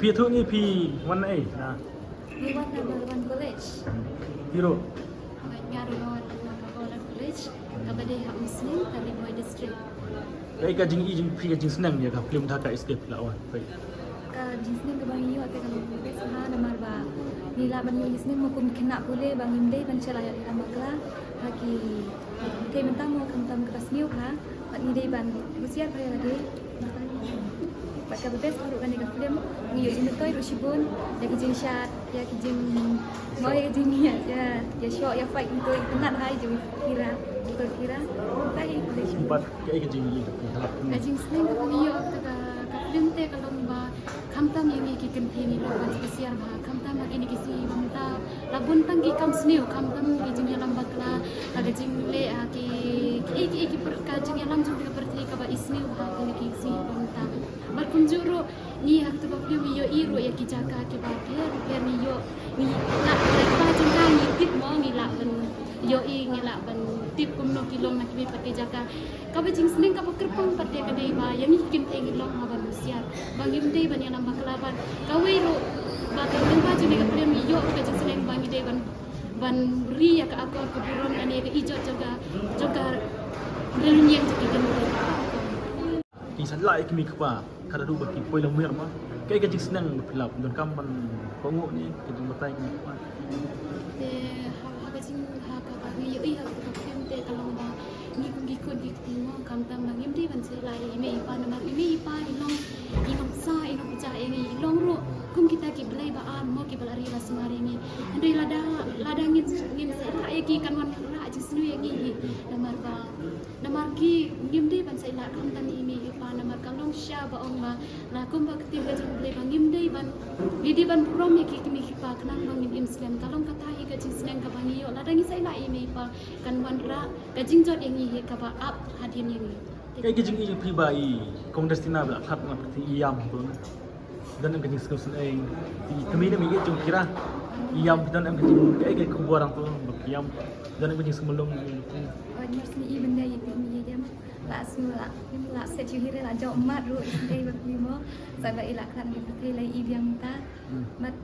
Pi thu ni pi wan ai na. Ni wan na wan college. Hero. Ngaru lawan na college. Kabade ha Muslim tali boy district. Kai ka jing i jing pi ka jing senang dia ka film tha ka escape lawan. Kai. Ka jinsning ke bang iyo ke kalau besaha namar ba. Nila ban yo jinsning mo kum kena boleh bang imde ban chala ya makla haki ke mentang mo kam tam keras niu ha. Pat ni dei ban usiar pa ya dei. Pakai bebas baru kan dekat film ngiyo jin toy rusibun ya kijing shot ya kijing mau ya kijing ya shot ya fight untuk tenat hai jeng kira betul kira tai Empat kai ka jing i. kijing sling ke ngiyo ke film te kalau ba kamtam yang ki kenti ni lawan spesial ba kamtam lagi ni kisi banta labun tanggi kam sniu kamtam kijing ya lambat la ada jing le ki per kajing ya lam jung ke berti ka ba isniu ha ni kisi banta berkunjuru ni haktu ba film yo iru ya ki jaga ki ba per ni yo ni nak ba jengkang ni tip mo ni la ben yo i ni la ben tip kum no kilong nak bi pati jaga ka ba jing sning ka ba kerpang pati ka dei ba yang ikin te ngilong ha ba usiar bang imde ban yang nambah kelaban ka we ru ba ka ben ba jeng ka film yo ka jing sning bang ide ban ri ya ka akor ke buron ani ka ijo jaga renyeng ki gen Ki san lai ki mi ka kada du ba ki poi lam mer ma. Kai ka jing senang pelap don kam ban kongo ni ka jing batai ki pa. te ha jing ha ka ba yo i ha ka film te kalau ba ni kung gi kun di timo kam tam bang imde ban se lai ime pa na mar ime pa ilong sa ilong ja ini ilong ru kum kita ki belai ba an mo ki belari la semari ni andai lada ngin se la ki kan wan ra ji snu yang ni namar ki ngimde ban sai la kam tan ini pa namar kalong sha ba ong ba la kum ba kti ba jing belai ba ngimde ban di ban prom ki mi pa kanang bang im slam kalong kata hi ka jing senang ka bang yo lada ngi sai la ime pa kan wan ra ka jing jot yang ni ka ba up hadin yang ni Kai ka jing i jing pi ba i kong destina ba khat ma pati yam tu na. Dan am ka jing skau sen ai. Kami ni mi ye jong kira. Yam dan am ka jing kai ku borang tu ba yam. Dan am ka jing semelong Nyers ni i benda yang ni jam la sula la set you hire la jo mat ru dei ba ni mo sa ba ila kan ni te lai i biang ta mat